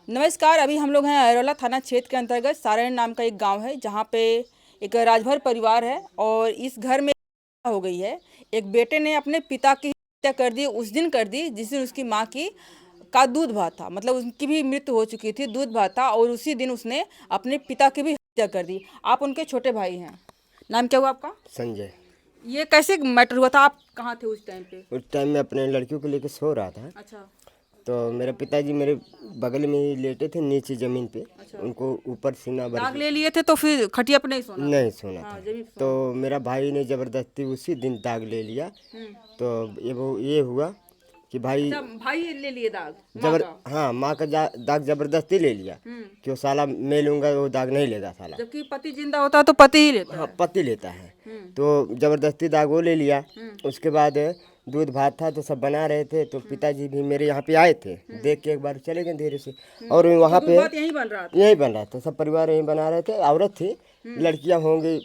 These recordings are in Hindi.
नमस्कार। अभी हम लोग हैं अरौला थाना क्षेत्र के अंतर्गत सारण नाम का एक गांव है, जहां पे एक राजभर परिवार है और इस घर में हो गई है। एक बेटे ने अपने पिता की हत्या कर दी, उस दिन कर दी जिस दिन उसकी माँ की का दूध भात था। मतलब उनकी भी मृत्यु हो चुकी थी, दूध भात था, और उसी दिन उसने अपने पिता की भी हत्या कर दी। आप उनके छोटे भाई हैं। नाम क्या हुआ आपका? संजय। ये कैसे मैटर हुआ था? आप कहाँ थे उस टाइम पे? उस टाइम मैं अपने लड़कियों को लेकर सो रहा था, अच्छा। तो मेरे पिताजी मेरे बगल में ही लेटे थे नीचे ज़मीन पे। अच्छा। उनको ऊपर सीना भर दाग ले लिए थे तो फिर खटिया पे नहीं सोना था? नहीं सोना हाँ, था। जमीन पे तो सोना। मेरा भाई ने ज़बरदस्ती उसी दिन दाग ले लिया। हम्म। तो ये हुआ कि भाई अच्छा, भाई ले लिए दाग माँ जबर का? हाँ, माँ का दाग ज़बरदस्ती ले लिया हम्म। कि वो साला मैं लूँगा, वो दाग नहीं लेगा साला। जबकि पति जिंदा होता है तो पति ही लेता हाँ, है। पति लेता है। हम्म। तो ज़बरदस्ती दाग वो ले लिया। हम्म। उसके बाद दूध भात था तो सब बना रहे थे, तो पिताजी भी मेरे यहाँ पे आए थे। देख के एक बार चले गए धीरे से। और तो वहाँ दूध पे भात यहीं बन रहा था? यही बन रहा था, सब परिवार यहीं बना रहे थे। औरत थी, लड़कियां होंगी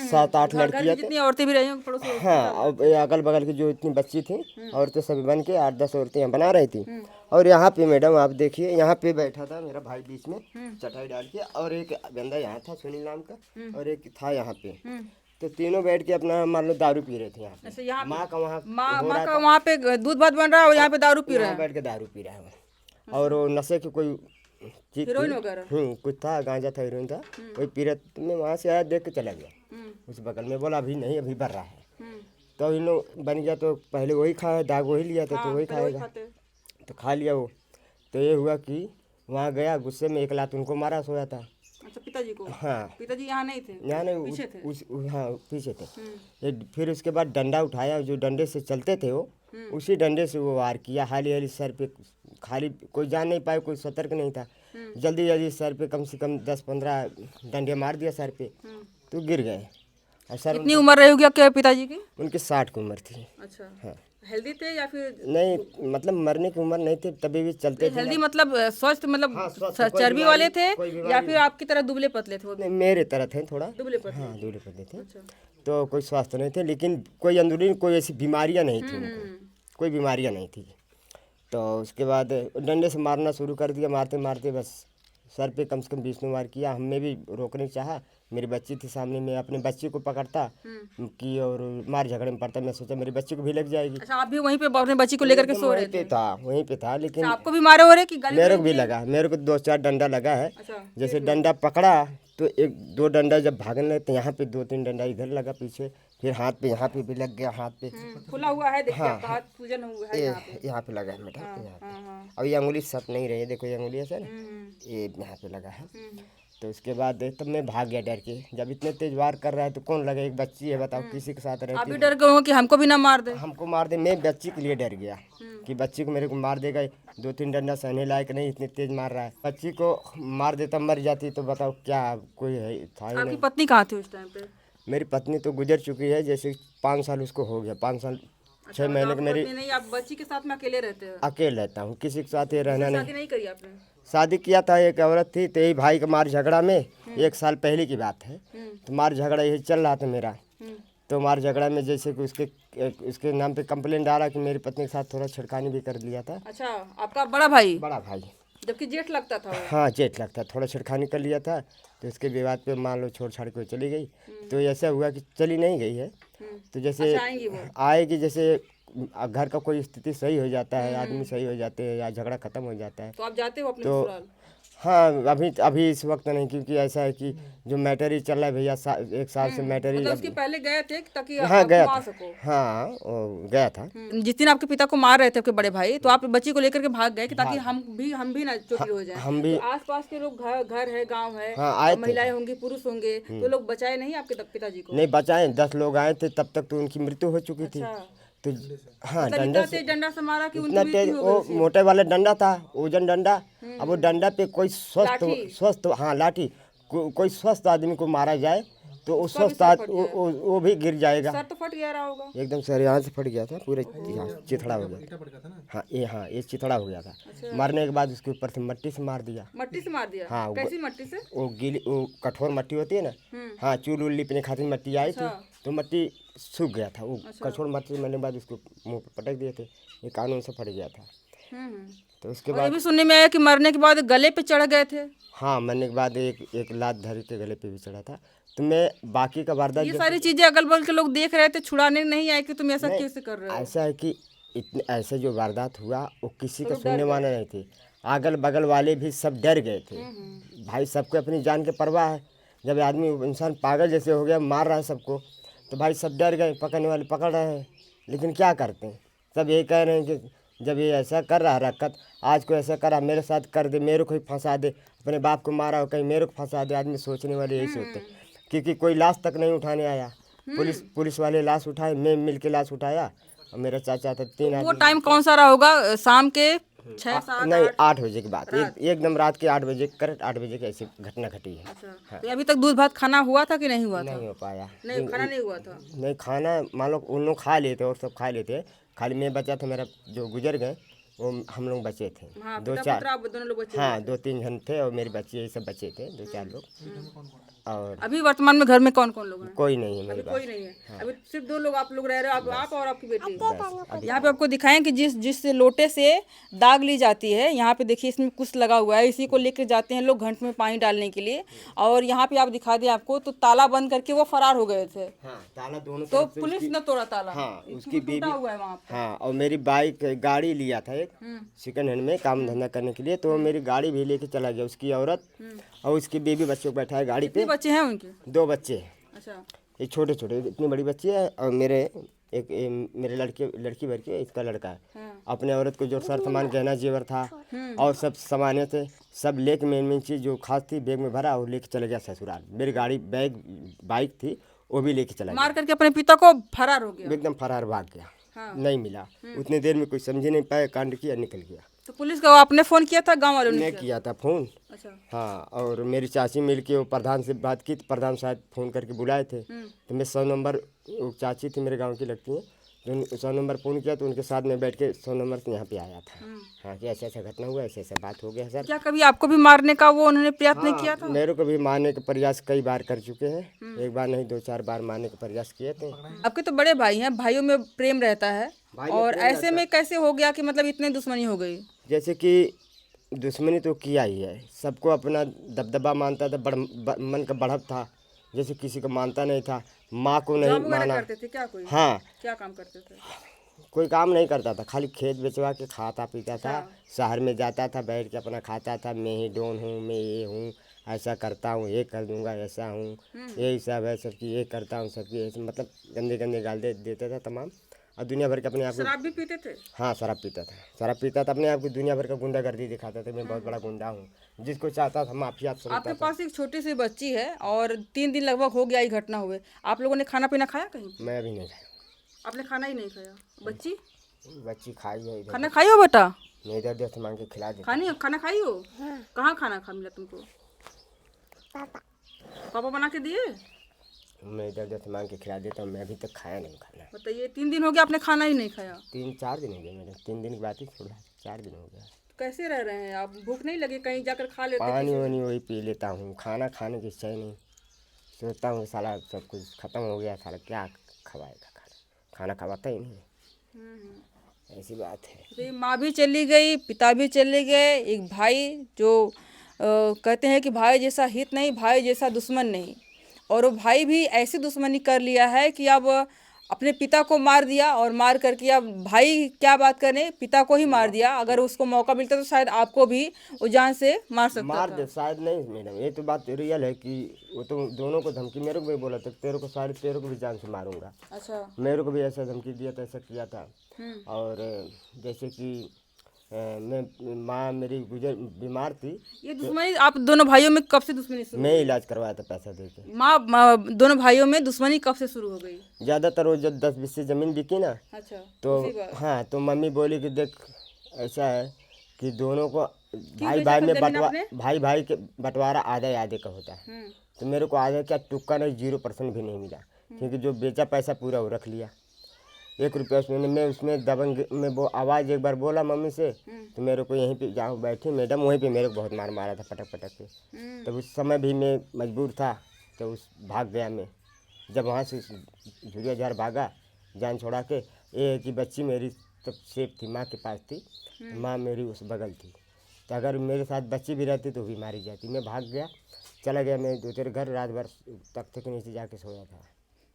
7-8 घर की लड़कियां थे। जितनी औरतें भी रही होंगी पड़ोसी हाँ, सब। अब अगल बगल की जो इतनी बच्ची थी, औरतें सभी बन के 8-10 औरतें यहाँ बना रही थी। और यहाँ पे मैडम आप देखिए, यहाँ पे बैठा था मेरा भाई बीच में चटाई डाल के, और एक बंदा यहाँ था सुनील नाम का, और एक था यहाँ पे। तो तीनों बैठ के अपना मान लो दारू पी रहे थे यहाँ ऐसे पे। यहाँ माँ का वहाँ हो माँ रहा का था, वहाँ पे दूध भात बन रहा है और यहाँ पे दारू पी रहे यहाँ हैं। बैठ के दारू पी रहा है वो। और वो नशे की कोई चीज थी, हीरोइन वगैरह? कुछ था, गांजा था, हीरोइन था। वही पी रहे थे। मैं वहाँ से आया, देख के चला गया उस बगल में, बोला अभी नहीं, अभी बढ़ रहा है। तो इन लोग बन गया, तो पहले वही खाया, दाग वही लिया था, तो हाँ, वही पहले वही खाएगा। खाते। तो खा लिया वो। तो ये हुआ कि वहाँ गया, गुस्से में एक लात उनको मारा, सोया था। अच्छा, पिताजी को? हाँ, पिताजी यहाँ नहीं थे, यहाँ नहीं, पीछे थे? हाँ पीछे थे। फिर उसके बाद डंडा उठाया, जो डंडे से चलते थे वो, उसी डंडे से वो वार किया, हाली हाली सर पे। खाली कोई जान नहीं पाया, कोई सतर्क नहीं था। जल्दी जल्दी सर पे कम से कम 10-15 डंडे मार दिया सर पे, तो गिर गए। और सर कितनी उम्र रही होगी आपके पिताजी की? उनके 60 की उम्र थी। अच्छा। हाँ, हेल्दी थे या फिर? नहीं मतलब मरने की उम्र नहीं थी, तभी भी चलते थे हेल्दी ना। मतलब स्वस्थ, मतलब हाँ, स्वस्थ, कोई चर्बी वाले बीमारी, थे कोई या बीमारी फिर नहीं। आपकी तरह दुबले पतले थे वो भी? नहीं, मेरे तरह थे थोड़ा। दुबले पतले। हाँ, दूल्हे पतले थे। अच्छा। तो कोई स्वास्थ्य नहीं थे, लेकिन कोई अंदरूनी कोई ऐसी बीमारियां नहीं थी उनको, कोई बीमारियां नहीं थी। तो उसके बाद डंडे से मारना शुरू कर दिया, मारते मारते बस सर पे कम से कम 20 बार किया। हमने भी रोकने चाहा, मेरी बच्ची थी सामने में, अपने बच्ची को पकड़ता कि और मार झगड़े में पड़ता। मैं सोचा मेरी बच्ची को भी लग जाएगी। अच्छा, आप भी वहीं पे अपने बच्ची को लेकर के एकदम सो वहीं रहे पे थे? था, वहीं पे था, अच्छा, लेकिन आपको भी मारे हो रहे कि गाली मेरे गलौज को भी किए? लगा, मेरे को 2-4 डंडा लगा है। अच्छा। जैसे डंडा पकड़ा तो 1-2 डंडा जब भागने लगे, तो यहाँ पे 2-3 डंडा इधर लगा पीछे, फिर हाथ पे, यहाँ पे भी लग गया, हाथ पे। खुला हुआ है, देखिए हाँ, आपका हाथ सूजन हुआ है यहाँ पे। यहाँ पे लगा है बेटा, हाँ यहाँ हाँ पे। हाँ। अब ये अंगुली सट नहीं रही है, देखो ये अंगुली ऐसा ना, हम्म। ये यहाँ पे लगा है। तो उसके बाद तब मैं भाग गया डर के। जब इतने तेज वार कर रहा है तो कौन लगे, एक बच्ची है बताओ, किसी के साथ आप भी रहती डर गए हो कि हमको भी ना मार दे? हमको मार दे। मैं बच्ची के लिए डर गया कि बच्ची को मेरे को मार देगा, 2-3 डंडा सहने लायक नहीं, इतने तेज मार रहा है। बच्ची को मार देता, मर जाती, तो बताओ क्या कोई है, था ही आपकी नहीं। पत्नी कहाँ थी उस टाइम पे? मेरी पत्नी तो गुजर चुकी है, जैसे 5 साल उसको हो गया, 5 साल 6 अच्छा, मतलब महीने की आपकी मेरी। पत्नी नहीं, आप बच्ची के साथ में अकेले रहते हो? अकेले रहता हूँ, किसी के साथ ये रहना दूसरी नहीं। शादी नहीं करी आपने? शादी किया था, एक औरत थी, तो यही भाई का मार झगड़ा में 1 साल पहले की बात है। तो मार झगड़ा यही चल रहा था मेरा। तो मार झगड़ा में जैसे कि उसके नाम पे कंप्लेंट डाला कि मेरी पत्नी के साथ थोड़ा छेड़खानी भी कर लिया था। अच्छा, आपका बड़ा भाई? बड़ा भाई। जबकि जेठ लगता था वो? हाँ, जेठ लगता, थोड़ा छेड़खानी कर लिया था। तो उसके विवाद पे मान लो छोड़ छाड़ के वो चली गई। तो ऐसा हुआ कि चली नहीं गई है, तो जैसे अच्छा, आएंगी वो? आएगी, जैसे घर का कोई स्थिति सही हो जाता है, आदमी सही हो जाते हैं या झगड़ा खत्म हो जाता है। तो आप जाते हो अपने तो ससुराल? हाँ, अभी अभी इस वक्त नहीं, क्योंकि ऐसा है कि जो मैटर ही चल रहा है भैया, 1 साल से मैटर ही। मतलब उसके पहले गए थे ताकि हाँ, आप गया आ था। सको? हाँ, वो गया था। जिस दिन आपके पिता को मार रहे थे आपके बड़े भाई, तो आप बच्ची को लेकर के भाग गए कि ताकि हम भी ना चोटिल हो जाएं? हम तो भी। आसपास के लोग, घर है, गांव है, हाँ, आए थे। महिलाएं होंगी, पुरुष होंगे, तो लोग बचाए नहीं आपके पिताजी को? नहीं बचाए, 10 लोग आए थे, तब तक तो उनकी मृत्यु हो चुकी थी। अच्छा, तो हाँ, मतलब डंडे इतना से तेज डंडा से मारा कि उनकी इतना तेज, मृत्यु हो गई वो उसी? मोटे वाला डंडा था, ओजन डंडा। अब वो डंडा पे कोई लाठी? स्वस्थ, हाँ लाठी, कोई स्वस्थ आदमी को मारा जाए तो वो उसका भी स्वस्थ सर फट गया? वो भी गिर जाएगा। सर तो फट गया रहा होगा? एकदम सर यहाँ से फट गया था, पूरे यहाँ चिथड़ा हो गया था। हाँ, ये चिथड़ा हो गया था। मारने के बाद उसके ऊपर से मट्टी से मार दिया। मट्टी से मार दिया? हाँ, कैसी मट्टी से? वो गीली, वो कठोर मट्टी होती है ना। हाँ, चूल उल लिपने खातिर मट्टी आई थी, तो मट्टी सूख गया था। वो कठोर मट्टी मरने के बाद उसको मुँह पे पटक दिए थे, ये कानून से फट गया था। तो उसके और ये बाद भी सुनने में आया कि मरने के बाद गले पे चढ़ गए थे। हाँ, मरने के बाद एक लात धर के गले पे भी चढ़ा था। तो मैं बाकी का वारदात ये जैसे सारी चीजें अगल बगल के लोग देख रहे थे, छुड़ाने नहीं आए कि तुम ऐसा नहीं, कैसे कर रहे हो। ऐसा है कि इतने ऐसे जो वारदात हुआ वो किसी तो का लोग डर सुनने गए वाला नहीं थे। अगल बगल वाले भी सब डर गए थे। भाई सबको अपनी जान की परवाह है। जब आदमी इंसान पागल जैसे हो गया, मार रहा है सबको, तो भाई सब डर गए, पकड़ने वाले पकड़ रहे हैं। लेकिन क्या करते हैं, सब यही कह रहे हैं कि जब ये ऐसा कर रहा है हरकत, आज को ऐसा करा मेरे साथ कर दे, मेरे को ही फंसा दे, अपने बाप को मारा हो कहीं मेरे को फंसा दे। आदमी सोचने वाले यही सोचते हैं, क्योंकि कोई लाश तक नहीं उठाने आया। पुलिस वाले लाश उठाए, मैं मिल के लाश उठाया, और मेरा चाचा था, 3 वो आदमी। टाइम कौन सा रहा होगा, शाम के 6-7 नहीं, 8? 8 बजे की बात, एकदम रात के 8 बजे, करेक्ट 8 बजे की ऐसी घटना घटी है। अच्छा, तो अभी तक दूध भात खाना हुआ था कि नहीं हुआ था? नहीं हो पाया। नहीं, खाना नहीं हुआ था। नहीं, खाना मान लो उन लोग खा लेते और सब खा लेते, खाली मैं बचा था। मेरा जो गुजर गए वो हम लोग बचे थे, हाँ, 2-4, पुत्र आप दोनों लोग बचे हाँ, हुए थे। 2-3 जन थे और मेरे बच्चे ये सब बचे थे, 2-4 लोग। और अभी वर्तमान में घर में कौन कौन लोग हैं? कोई नहीं है मेरे अभी पास। कोई नहीं है, अभी सिर्फ 2 लोग आप लोग रह रहे हो, आप और आपकी बेटी। बस यहाँ पे आपको दिखाएं कि जिस लोटे से दाग ली जाती है, यहाँ पे देखिए इसमें कुछ लगा हुआ है, इसी को लेकर जाते हैं लोग घंट में पानी डालने के लिए। और यहाँ पे आप दिखा दें आपको, तो ताला बंद करके वो फरार हो गए थे। हाँ, ताला दोनों तो तरफ से पुलिस उसकी, ने तोड़ा ताला। हाँ, क्योंकि उसकी टूटा बीवी, हुआ है वहाँ पे। हाँ, और मेरी बाइक गाड़ी लिया था एक सेकंड हैंड में काम धंधा करने के लिए, तो वो मेरी गाड़ी भी लेके चला गया, उसकी औरत और उसकी बीवी बच्चों को बैठाया गाड़ी कितने पे। बच्चे हैं उनके? 2 बच्चे हैं, अच्छा, एक छोटे छोटे, इतनी बड़ी बच्ची है, और मेरे लड़की भर के इसका लड़का है। अपने औरत को जो सर सामान गहना जेवर था और सब सामाने थे, सब लेके मेन चीज़ जो खास थी बैग में भरा और लेके चला गया ससुराल। मेरी गाड़ी बाइक थी वो भी लेके चला मार करके अपने पिता को फरार हो गया। गया, एकदम फरार भाग गया। हाँ। नहीं मिला, उतने देर में कोई समझ नहीं पाया, कांड किया, निकल गया। तो पुलिस को आपने फोन किया था, गांव वालों ने मैं किया? किया था फ़ोन, अच्छा, हाँ, और मेरी चाची मिल के वो प्रधान से बात की, तो प्रधान शायद फ़ोन करके बुलाए थे। तो मैं 100 नंबर, वो चाची थी मेरे गांव की लगती हैं, तो 100 नंबर फ़ोन किया, तो उनके साथ में बैठ के 100 नंबर से यहाँ पे आया था। हाँ, कि ऐसा ऐसा घटना हुआ, ऐसा ऐसा बात हो गया सर। क्या कभी आपको भी मारने का वो उन्होंने प्रयत्न हाँ, किया था? मेरे को भी मारने का प्रयास कई बार कर चुके हैं, एक बार नहीं 2-4 बार मारने का प्रयास किए थे। आपके तो बड़े भाई हैं, भाइयों में प्रेम रहता है, और ऐसे में कैसे हो गया कि मतलब इतने दुश्मनी हो गई? जैसे कि दुश्मनी तो किया ही है, सबको अपना दबदबा मानता था, मन का बढ़त था, जैसे किसी को मानता नहीं था, माँ को नहीं जॉब वगैरह माना। करते थे क्या कोई? हाँ, क्या काम करते थे? कोई काम नहीं करता था, खाली खेत बेचवा के खाता पीता था, शहर में जाता था, बैठ के अपना खाता था, मैं ही डॉन हूँ, मैं ये हूँ, ऐसा करता हूँ, ये कर दूंगा, ऐसा हूँ, यही सब है, सबकी ये करता हूँ, सबकी ऐसे, मतलब गंदे गंदे गाल देता था तमाम। और दुनिया भर के अपने आप को, शराब भी पीते थे? हाँ, शराब पीता था, अपने आप को दुनिया भर का गुंडागर्दी दिखाता था, मैं बहुत बड़ा गुंडा हूँ, जिसको चाहता था माफिया समझता आपके था। पास एक छोटी सी बच्ची है और 3 दिन लगभग हो गया ये घटना हुए, आप लोगों ने खाना पीना खाया कहीं? मैं अभी नहीं खाया, आपने खाना ही नहीं खाया? बच्ची बच्ची खाई है इधर, खाना खाई हो बेटा? मैं इधर उधर से मांग के खिला देता। खाना खाई हो? कहाँ खाना खा मिला तुमको? पापा बना के दिए? मैं इधर उधर से मांग के खिला देता हूँ, मैं अभी तक खाया नहीं खाना। बताइए, 3 दिन हो गया आपने खाना ही नहीं खाया? 3-4 दिन हो गए मेरे, 3 दिन की बात ही छोड़ा, 4 दिन हो गया। कैसे रह रहे हैं आप? भूख नहीं लगी? कहीं जाकर खा लेते? पानी वानी वही पी लेता हूँ, खाना खाने की इच्छा ही नहीं, सोचता हूँ साला सब कुछ ख़त्म हो गया, साला क्या खवाएगा, खाना खवाता ही नहीं, ऐसी बात है। तो ये माँ भी चली गई, पिता भी चले गए, एक भाई जो कहते हैं कि भाई जैसा हित नहीं, भाई जैसा दुश्मन नहीं, और वो भाई भी ऐसी दुश्मनी कर लिया है कि अब अपने पिता को मार दिया, और मार करके अब भाई क्या बात करें, पिता को ही मार दिया। अगर उसको मौका मिलता तो शायद आपको भी वो जान से मार सकता मार था। दे शायद, नहीं मैडम, ये तो बात रियल है कि वो तो दोनों को धमकी, मेरे को भी बोला था तेरे को सारे, तेरे को भी जान से मारूंगा, अच्छा, मेरे को भी ऐसा धमकी दिया था, ऐसा किया था। और जैसे कि मैं, माँ मेरी बीमार थी, ये दुश्मनी आप दोनों भाइयों में कब से दुश्मनी शुरू? मैं इलाज करवाया था पैसा दे के। दोनों भाइयों में दुश्मनी कब से शुरू हो गई? ज़्यादातर वो जब 10-20 से ज़मीन बिकी ना, अच्छा, तो उसी बात। हाँ, तो मम्मी बोली कि देख ऐसा है कि दोनों को भाई बेचा भाई था में जमीन आपने? भाई के बंटवारा आधे आधे का होता है। हम्म, तो मेरे को आधे क्या टुक्का नहीं, 0% भी नहीं मिला, क्योंकि जो बेचा पैसा पूरा वो रख लिया, 1 रुपया उसमें। मैं उसमें दबंग में वो आवाज़ एक बार बोला मम्मी से, तो मेरे को यहीं पे जहाँ बैठी मैडम वहीं पे मेरे को बहुत मार मारा था, पटक पटक के। तब उस समय भी मैं मजबूर था, तो उस भाग गया मैं। जब वहाँ से झुरिया झार भागा जान छोड़ा के, ये है कि बच्ची मेरी तब सेफ थी, माँ के पास थी, माँ मेरी उस बगल थी। तो अगर मेरे साथ बच्ची भी रहती तो भी मारी जाती। मैं भाग गया, चला गया मैं दूसरे घर, रात भर तख्ते के नीचे जाके सोया था।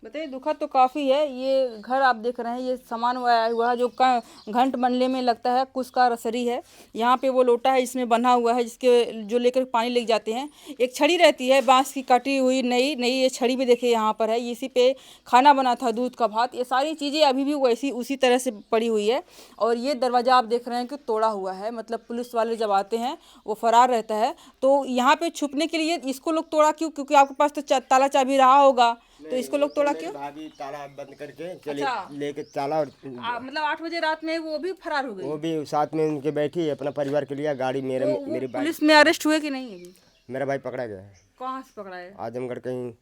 बताइए, दुखद तो काफ़ी है। ये घर आप देख रहे हैं, ये सामान हुआ है जो घंट बनने में लगता है, कुछ का रसरी है। यहाँ पे वो लोटा है इसमें बना हुआ है, जिसके जो लेकर पानी लेके जाते हैं। एक छड़ी रहती है बांस की कटी हुई, नई नई ये छड़ी भी देखिए यहाँ पर है। इसी पे खाना बना था, दूध का भात। ये सारी चीज़ें अभी भी वैसी उसी तरह से पड़ी हुई है। और ये दरवाज़ा आप देख रहे हैं कि तोड़ा हुआ है, मतलब पुलिस वाले जब आते हैं वो फरार रहता है। तो यहाँ पे छुपने के लिए इसको लोग तोड़ा क्यों? क्योंकि आपके पास तो ताला चाबी रहा होगा, तो इसको लोग तोड़ा क्यों? भाभी ताला बंद करके चले, अच्छा। लेके ताला, और मतलब 8 बजे रात में वो भी फरार हो गई। वो भी साथ में उनके बैठी, अपना परिवार के लिए गाड़ी, मेरे तो वो मेरी बाइक। पुलिस में अरेस्ट हुए कि नहीं अभी? मेरा भाई पकड़ा गया है, कहाँ से पकड़ा है? आजमगढ़ कहीं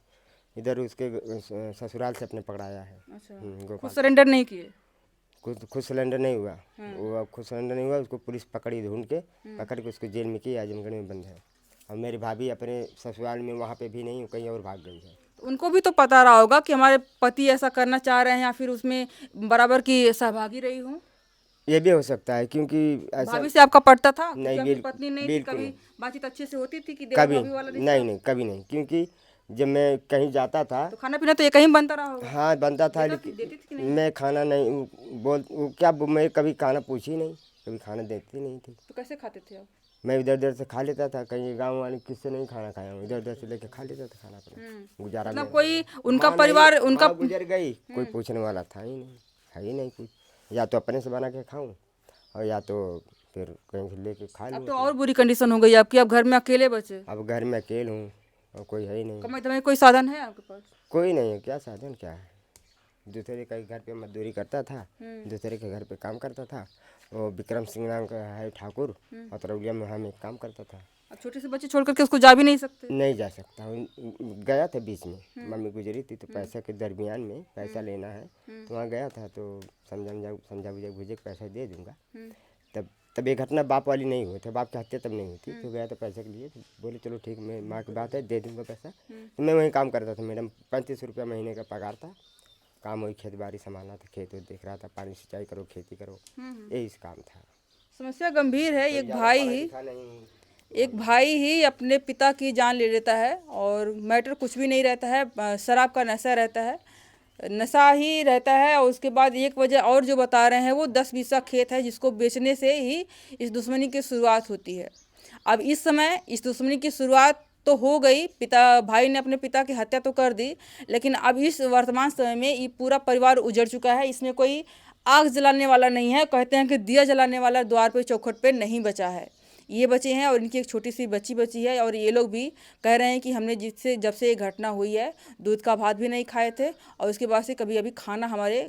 इधर उसके ससुराल से अपने पकड़ाया है। अच्छा, खुद गोपाल। सरेंडर नहीं किए? खुद सिलेंडर नहीं हुआ, वो अब खुद सिलेंडर नहीं हुआ, उसको पुलिस पकड़ी, ढूंढ के पकड़ के उसको जेल में की, आजमगढ़ में बंद है। और मेरी भाभी अपने ससुराल में वहाँ पे भी नहीं, कहीं और भाग गई है। उनको भी तो पता रहा होगा कि हमारे पति ऐसा करना चाह रहे हैं, या फिर उसमें बराबर की सहभागी रही हूँ। ये भी हो सकता है, क्योंकि ऐसा भाभी से आपका पड़ता था? नहीं, क्योंकि आपकी पत्नी नहीं थी, बिल्कुल कभी नहीं। बातचीत अच्छे से होती थी कि देवर कभी भाभी वाला रिश्ता? नहीं, कभी नहीं, क्योंकि जब मैं कहीं जाता था, तो खाना पीना तो ये कहीं बनता रहा होगा। हाँ बनता था, देती थी कि लेकिन मैं खाना नहीं मैं कभी खाना पूछी नहीं, कभी खाना देती नहीं थी। तो कैसे खाते थे आप? मैं इधर उधर से खा लेता था, कहीं गांव वाले किससे नहीं खाना खाया हूँ, इधर उधर से लेके खा लेता था खाना अपना, गुजारा मतलब मेरा। कोई उनका माँ परिवार नहीं, उनका माँ गुजर गई, कोई पूछने वाला था ही नहीं, है ही नहीं कुछ। या तो अपने से बना के खाऊं, और या तो फिर कहीं से लेके खा अब लूँ। तो और बुरी कंडीशन हो गई आपकी, अब घर में अकेले बचे। अब घर में अकेले हूँ और कोई है ही नहीं, कमाई धमाई कोई साधन है आपके पास? कोई नहीं है, क्या साधन क्या है। दूसरे के घर पे मजदूरी करता था, दूसरे के घर पे काम करता था। वो विक्रम सिंह नाम का है ठाकुर, और तरौलिया में हम एक काम करता था। अब छोटे से बच्चे छोड़ करके उसको जा भी नहीं सकते। नहीं जा सकता, गया था बीच में, मम्मी गुजरी थी तो पैसे के दरमियान में पैसा लेना है, तो वहाँ गया था, तो समझा बुझे पैसा दे दूंगा। तब ये घटना बाप वाली नहीं हुई थी, बाप की हत्या तब नहीं हुई थी। तो गया था पैसे के लिए, तो बोले चलो ठीक, मैं माँ की बात है दे दूंगा पैसा। तो मैं वहीं काम करता था, मैडम 35 रुपया महीने का पगार था। काम वही खेत बाड़ी संभालना था, खेत देख रहा था, पानी सिंचाई करो, खेती करो, यही काम था। समस्या गंभीर है। एक भाई ही अपने पिता की जान ले लेता है, और मैटर कुछ भी नहीं रहता है, शराब का नशा रहता है, नशा ही रहता है। और उसके बाद एक वजह और जो बता रहे हैं, वो 10 बीसा खेत है जिसको बेचने से ही इस दुश्मनी की शुरुआत होती है। अब इस समय इस दुश्मनी की शुरुआत तो हो गई, भाई ने अपने पिता की हत्या तो कर दी, लेकिन अब इस वर्तमान समय में ये पूरा परिवार उजड़ चुका है। इसमें कोई आग जलाने वाला नहीं है। कहते हैं कि दिया जलाने वाला द्वार पे चौखट पे नहीं बचा है। ये बचे हैं, और इनकी एक छोटी सी बच्ची बची है। और ये लोग भी कह रहे हैं कि हमने जब से ये घटना हुई है, दूध का भात भी नहीं खाए थे, और उसके बाद से कभी अभी खाना हमारे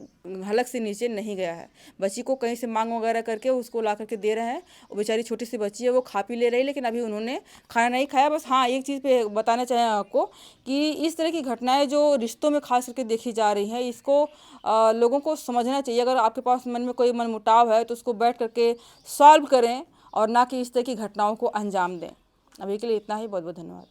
हलक से नीचे नहीं गया है। बच्ची को कहीं से मांग वगैरह करके उसको ला करके दे रहे हैं। वो बेचारी छोटी सी बच्ची है, वो खा पी ले रही, लेकिन अभी उन्होंने खाना नहीं खाया। बस हाँ, एक चीज़ पे बताना चाहें आपको कि इस तरह की घटनाएं जो रिश्तों में खास करके देखी जा रही हैं, इसको लोगों को समझना चाहिए। अगर आपके पास मन में कोई मनमुटाव है तो उसको बैठ करके सॉल्व करें, और ना कि इस तरह की घटनाओं को अंजाम दें। अभी के लिए इतना ही। बहुत बहुत धन्यवाद।